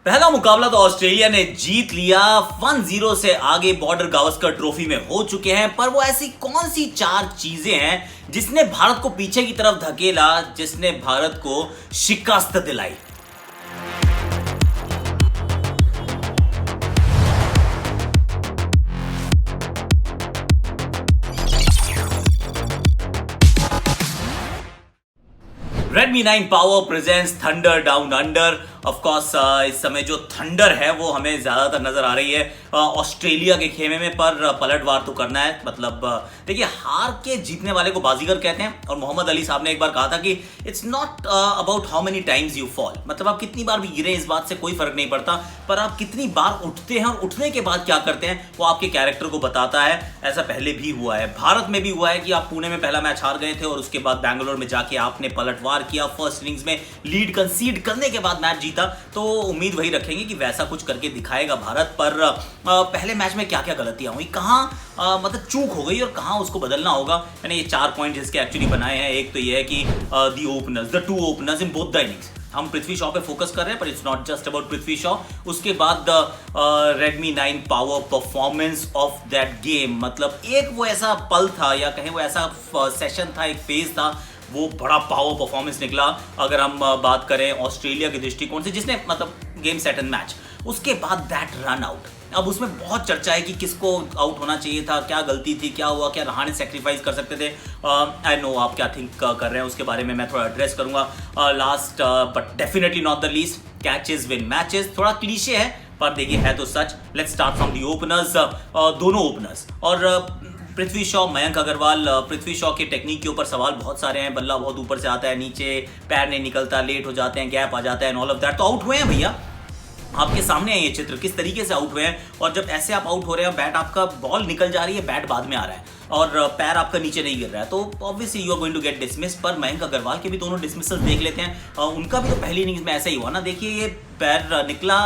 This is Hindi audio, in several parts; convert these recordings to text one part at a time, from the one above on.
पहला मुकाबला तो ऑस्ट्रेलिया ने जीत लिया। 1-0 से आगे बॉर्डर गावस्कर ट्रॉफी में हो चुके हैं। पर वो ऐसी कौन सी चार चीजें हैं जिसने भारत को पीछे की तरफ धकेला, जिसने भारत को शिकस्त दिलाई? Redmi 9 power presents thunder down under. Of course इस समय जो थंडर है वो हमें ज्यादातर नजर आ रही है ऑस्ट्रेलिया के खेमे में, पर पलटवार तो करना है। मतलब देखिए, हार के जीतने वाले को बाजीगर कहते हैं। और मोहम्मद अली साहब ने एक बार कहा था कि it's not about how many times you fall, मतलब आप कितनी बार भी गिरे इस बात से कोई फर्क नहीं पड़ता, पर आप कितनी बार उठते हैं और उठने के बाद क्या करते हैं वो आपके कैरेक्टर को बताता है। ऐसा पहले भी हुआ है, भारत में भी हुआ है कि आप पुणे में पहला मैच हार गए थे और उसके बाद बैंगलोर में जाके आपने पलटवार किया, फर्स्ट इनिंग्स में लीड कंसीड करने के बाद मैच जीता। तो उम्मीद वही रखेंगे कि वैसा कुछ करके दिखाएगा भारत। पर पहले मैच में क्या क्या गलतियां हुई, कहां मतलब चूक हो गई और कहां उसको बदलना होगा। मैंने ये 4 पॉइंट जिसके एक्चुअली बनाए हैं। एक तो ये है कि the two openers in both the innings. हम पृथ्वी शॉ पे फोकस कर रहे हैं, पर it's not just about Prithvi Shaw. उसके बाद Redmi 9 power performance of that game, मतलब एक वो ऐसा पल था या कहें वो ऐसा सेशन था, एक फेज था, वो बड़ा पावर परफॉर्मेंस निकला। अगर हम बात करें ऑस्ट्रेलिया के दृष्टिकोण से, जिसने मतलब गेम सेट एंड मैच, उसके बाद दैट रन आउट, अब उसमें बहुत चर्चा है कि किसको आउट होना चाहिए था, क्या गलती थी, क्या हुआ, क्या रहाणे सेक्रीफाइस कर सकते थे। आई नो आप क्या थिंक कर रहे हैं, उसके बारे में मैं थोड़ा एड्रेस करूंगा last, but definitely not the least, catches win matches. थोड़ा क्लीशे है पर देखिए है तो सच। Let's start from the openers. दोनों ओपनर्स और पृथ्वी शॉ, मयंक अग्रवाल। पृथ्वी शॉ के टेक्निक के ऊपर सवाल बहुत सारे हैं। बल्ला बहुत ऊपर से आता है, नीचे पैर नहीं निकलता, लेट हो जाते हैं, गैप आ जाता है, ऑल ऑफ दैट। तो आउट हुए हैं भैया, आपके सामने है ये चित्र, किस तरीके से आउट हुए हैं। और जब ऐसे आप आउट हो रहे हैं, बैट आपका, बॉल निकल जा रही है, बैट बाद में आ रहा है और पैर आपका नीचे नहीं गिर रहा है, तो obviously you are going to get dismiss. पर मयंक अग्रवाल के भी दोनों डिसमिसल देख लेते हैं। उनका भी तो पहली इनिंग्स में ऐसा ही हुआ ना। देखिए, ये पैर निकला,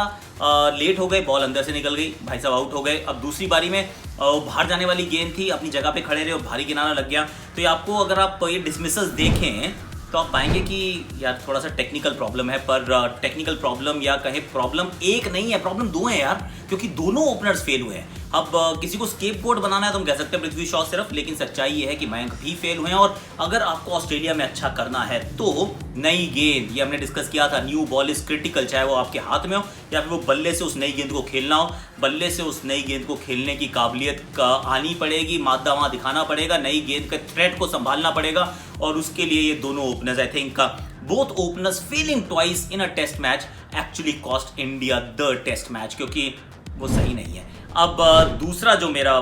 लेट हो गए, बॉल अंदर से निकल गई, भाई साहब आउट हो गए। अब दूसरी बारी में बाहर जाने वाली गेंद थी, अपनी जगह पे खड़े रहे और भारी किनारा लग गया। तो ये आपको, अगर आप ये डिसमिसल्स देखें तो आप पाएंगे कि यार थोड़ा सा टेक्निकल प्रॉब्लम है। पर टेक्निकल प्रॉब्लम या कहे प्रॉब्लम एक नहीं है, प्रॉब्लम दो है यार, क्योंकि दोनों ओपनर्स फेल हुए हैं। अब किसी को स्केपगोट बनाना है तो हम कह सकते हैं पृथ्वी शॉ सिर्फ, लेकिन सच्चाई ये है कि मयंक भी फेल हुए हैं। और अगर आपको ऑस्ट्रेलिया में अच्छा करना है तो नई गेंद, ये हमने डिस्कस किया था, न्यू बॉल इज क्रिटिकल, चाहे वो आपके हाथ में हो या फिर वो बल्ले से उस नई गेंद को खेलना हो। बल्ले से उस नई गेंद को खेलने की काबिलियत का आनी पड़ेगी, मादा वहां दिखाना पड़ेगा, नई गेंद के थ्रेट को संभालना पड़ेगा। और उसके लिए ये दोनों openers, I think both openers failing twice in a test match actually cost India the test match, क्योंकि वो सही नहीं है। अब दूसरा जो मेरा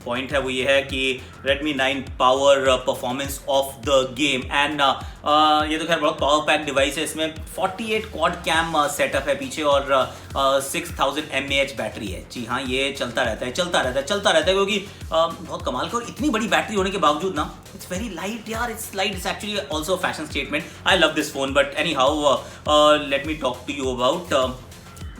पॉइंट है वो ये है कि Redmi 9 power performance of the game. And ये तो खैर बहुत पावर पैक डिवाइस है। इसमें 48 क्वाड कैम सेटअप है पीछे और 6000 mAh बैटरी है। जी हाँ, ये चलता रहता है क्योंकि बहुत कमाल का, और इतनी बड़ी बैटरी होने के बावजूद ना, इट्स वेरी लाइट यार, it's light, it's actually also fashion statement. I love this phone, but anyhow let me talk to you about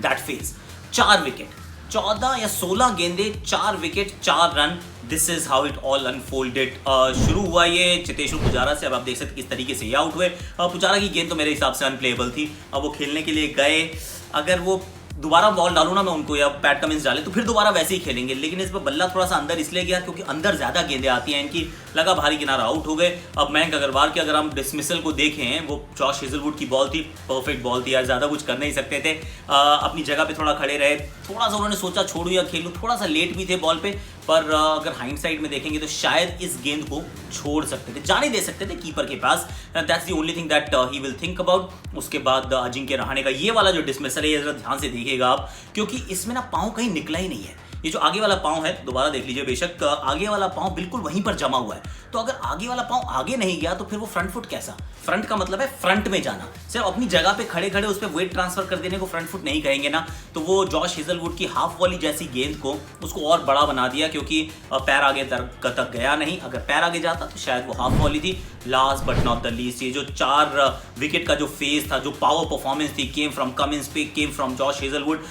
that phase. 4 wicket, 14 या 16 गेंदे, 4 wicket, 4 run. This is how it all unfolded. शुरू हुआ ये चेतेश्वर पुजारा से। अब आप देख सकते किस तरीके से ये आउट हुए। पुजारा की गेंद तो मेरे हिसाब से अनप्लेएबल थी। अब वो खेलने के लिए गए, अगर वो दोबारा बॉल डालू ना मैं उनको, या पैट कमिंस डाले, तो फिर दोबारा वैसे ही खेलेंगे। लेकिन इस पर बल्ला थोड़ा सा अंदर इसलिए गया क्योंकि अंदर ज्यादा गेंदें आती हैं इनकी, लगा भारी किनारा, आउट हो गए। अब मयंक अग्रवाल के अगर हम डिसमिसल को देखें, वो जॉश हेजलवुड की बॉल थी, परफेक्ट बॉल थी यार, ज्यादा कुछ कर नहीं सकते थे। अपनी जगह पे थोड़ा खड़े रहे, थोड़ा सा उन्होंने सोचा छोड़ू या खेलूं, थोड़ा सा लेट भी थे बॉल पे। पर अगर हाइंडसाइड में देखेंगे तो शायद इस गेंद को छोड़ सकते थे, जाने दे सकते थे कीपर के पास। That's the only thing that he will think about. उसके बाद अजिंक्य रहाणे का ये वाला जो डिसमिसल है, ये जरा ध्यान से देखिएगा आप, क्योंकि इसमें ना पाँव कहीं निकला ही नहीं है। ये जो आगे वाला पाँव है, दोबारा देख लीजिए बेशक, आगे वाला पाँव बिल्कुल वहीं पर जमा हुआ है। तो अगर आगे वाला पाँव आगे नहीं गया तो फिर वो फ्रंट फुट कैसा? फ्रंट का मतलब है फ्रंट में जाना। सिर्फ अपनी जगह पे खड़े खड़े उस पर वेट ट्रांसफर कर देने को फ्रंट फुट नहीं कहेंगे ना। तो वो जॉश हेजलवुड की हाफ वॉली जैसी गेंद को उसको और बड़ा बना दिया, क्योंकि पैर आगे तक गया नहीं। अगर पैर आगे जाता तो शायद वो हाफ वॉली थी। Last but not the least, ये जो 4 विकेट का जो फेज था, जो पावर परफॉर्मेंस थी, came from Cummins pick, came from Josh Hazlewood,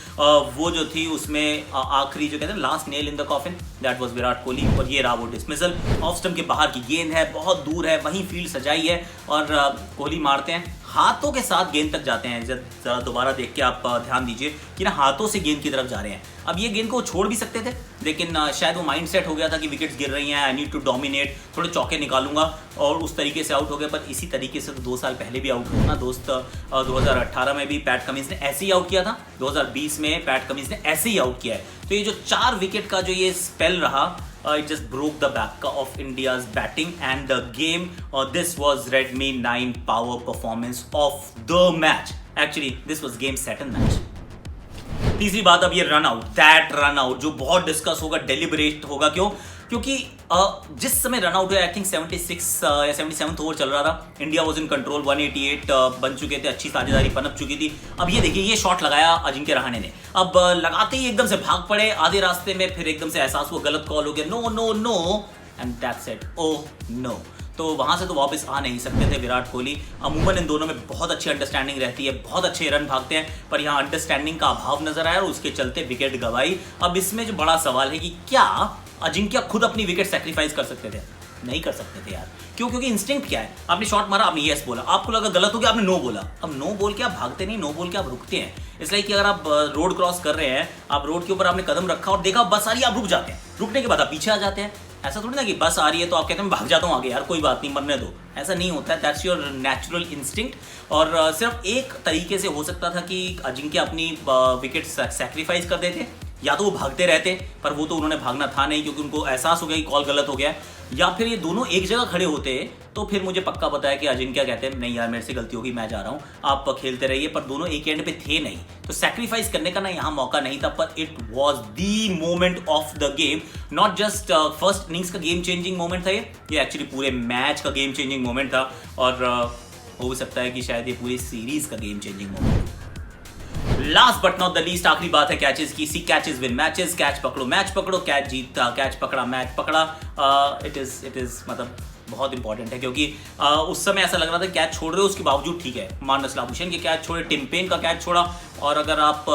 वो जो थी उसमें आखिरी जो कहते हैं last nail in the coffin, that was Virat Kohli. और ये रहा वो डिसमिसल। ऑफ स्टंप के बाहर की गेंद है, बहुत दूर है, वहीं फील्ड सजाई है और कोहली मारते हैं, हाथों के साथ गेंद तक जाते हैं। जरा दोबारा देख के आप ध्यान दीजिए कि ना हाथों से गेंद की तरफ जा रहे हैं। अब ये गेंद को छोड़ भी सकते थे, लेकिन शायद वो माइंड सेट हो गया था कि विकेट्स गिर रही हैं, आई नीड टू डोमिनेट, थोड़े चौके निकालूंगा, और उस तरीके से आउट हो गए। पर इसी तरीके से तो 2 साल पहले भी आउट हुआ ना दोस्त। 2018 में भी पैट कमिंस ने ऐसे ही आउट किया था, 2020 में पैट कमिंस ने ऐसे ही आउट किया है। तो ये जो 4 विकेट का जो ये स्पेल रहा, it just broke the back of India's batting and the game. This was Redmi 9 power performance of the match. Actually, this was game, set and match. तीसरी बात, अब ये run out, that run out जो बहुत डिस्कस होगा, डेलिबरेट होगा। क्यों? क्योंकि जिस समय रन आउट हुआ, आई थिंक 76 या 77 ओवर चल रहा था, इंडिया वाज इन कंट्रोल, 188 बन चुके थे, अच्छी साझेदारी पनप चुकी थी। अब ये देखिए, ये शॉट लगाया अजिंक्य रहाणे ने, अब लगाते ही एकदम से भाग पड़े आधे रास्ते में, फिर एकदम से एहसास हुआ गलत कॉल हो गया, no no no, and that's it, oh no. तो वहां से तो वापस आ नहीं सकते थे विराट कोहली। अमूमन इन दोनों में बहुत अच्छी अंडरस्टैंडिंग रहती है, बहुत अच्छे रन भागते हैं, पर यहाँ अंडरस्टैंडिंग का अभाव नजर आया और उसके चलते विकेट गवाई। अब इसमें जो बड़ा सवाल है कि क्या अजिंक्य खुद अपनी विकेट सेक्रीफाइस कर सकते थे? नहीं कर सकते थे यार। क्यों? क्योंकि इंस्टिंक्ट क्या है, आपने शॉट मारा, आपने यस बोला, आपको लगा गलत हो गया, आपने नो बोला। अब नो बोल के आप भागते नहीं, नो बोल के आप रुकते हैं। इसलिए कि अगर आप रोड क्रॉस कर रहे हैं, आप रोड के ऊपर आपने कदम रखा और देखा बस आ रही है, आप रुक जाते हैं, रुकने के बाद आप पीछे आ जाते हैं। ऐसा थोड़ी ना कि बस आ रही है तो आप कहते हैं भाग जाता हूँ आगे, यार कोई बात नहीं, मरने दो। ऐसा नहीं होता है, दैट्स योर नेचुरल इंस्टिंक्ट। और सिर्फ एक तरीके से हो सकता था कि अजिंक्य अपनी विकेट सेक्रीफाइस कर देते, या तो वो भागते रहते, पर वो तो उन्होंने भागना था नहीं, क्योंकि उनको एहसास हो गया कि कॉल गलत हो गया है, या फिर ये दोनों एक जगह खड़े होते, तो फिर मुझे पक्का पता है कि अजिंक्य कहते हैं नहीं यार मेरे से गलती होगी, मैं जा रहा हूँ, आप खेलते रहिए। पर दोनों एक एंड पे थे नहीं, तो सैक्रिफाइस करने का ना यहाँ मौका नहीं था। पर it was the moment of the game, not just first innings का गेम चेंजिंग मोमेंट था ये एक्चुअली पूरे मैच का गेम चेंजिंग मोमेंट था। और हो भी सकता है कि शायद ये पूरी सीरीज का game changing moment. Last but not the least, आखिरी बात है कैचेस की। सी कैचेस विन मैचेस, कैच पकड़ो मैच पकड़ो, कैच जीता, कैच पकड़ा मैच पकड़ा। इट इज मतलब बहुत इंपॉर्टेंट है, क्योंकि उस समय ऐसा लग रहा था कैच छोड़ रहे हो, उसके बावजूद ठीक है, मार्नस लाबुशेन के कैच छोड़े, टिम पेन का कैच छोड़ा, और अगर आप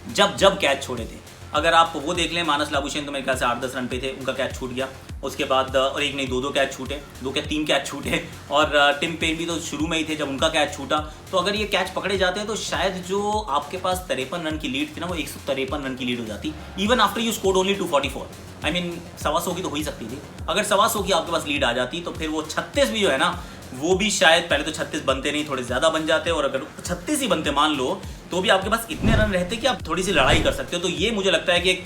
जब कैच छोड़े थे, अगर आप वो देख लें, मानस लाबुशेन तो मेरे ख्याल से 8-10 रन पे थे, उनका कैच छूट गया। उसके बाद और एक नहीं 2 कैच छूटे, 3 कैच छूटे, और टिम पेन भी तो शुरू में ही थे जब उनका कैच छूटा। तो अगर ये कैच पकड़े जाते हैं तो शायद जो आपके पास 53 रन की लीड थी ना, वो 153 रन की लीड हो जाती, even after you scored only 244। I mean 125 की तो हो ही सकती थी। अगर 125 की आपके पास लीड आ जाती तो फिर वो 36 भी जो है ना, वो भी शायद, पहले तो 36 बनते नहीं, थोड़े ज़्यादा बन जाते, और अगर 36 ही बनते मान लो, तो भी आपके पास इतने रन रहते कि आप थोड़ी सी लड़ाई कर सकते हो। तो ये मुझे लगता है कि एक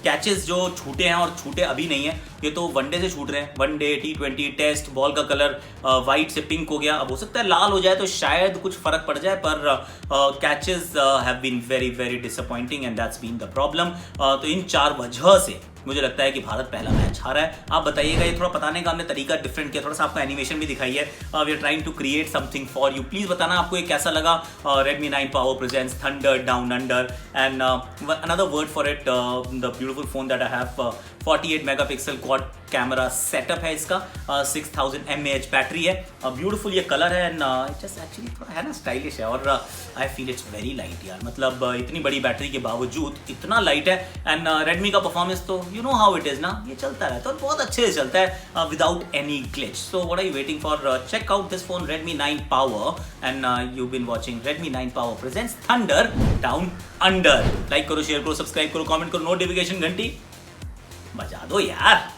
कैचेस जो छूटे हैं, और छूटे अभी नहीं है, ये तो वनडे से छूट रहे हैं, वनडे, T20 टेस्ट, बॉल का कलर वाइट से पिंक हो गया, अब हो सकता है लाल हो जाए तो शायद कुछ फर्क पड़ जाए, पर catches have been very very disappointing and that's been the problem. तो इन 4 वजह से मुझे लगता है कि भारत पहला मैच हारा है। आप बताइएगा, ये थोड़ा बताने का हमने तरीका डिफरेंट किया, थोड़ा सा आपको एनिमेशन भी दिखाई है, we are trying to create something for you. Please बताना आपको ये कैसा लगा। Redmi 9 Power presents Thunder Down Under, and another word for it, the beautiful phone that I have, 48 megapixel quad camera setup है इसका, 6000 mAh बैटरी है, ब्यूटीफुल ये कलर है, एंड जस्ट एक्चुअली थोड़ा है ना स्टाइलिश है, और I feel it's very light यार, मतलब इतनी बड़ी बैटरी के बावजूद इतना लाइट है। एंड Redmi का परफॉर्मेंस तो you know how it is ना, ये चलता रहता है और बहुत अच्छे से चलता है without any glitch. So what are you waiting for? Check out this phone Redmi 9 Power, and you been watching Redmi 9 Power presents Thunder Down Under। Like करो, शेयर करो, सब्सक्राइब करो, कमेंट करो, नोटिफिकेशन घंटी बजा दो यार।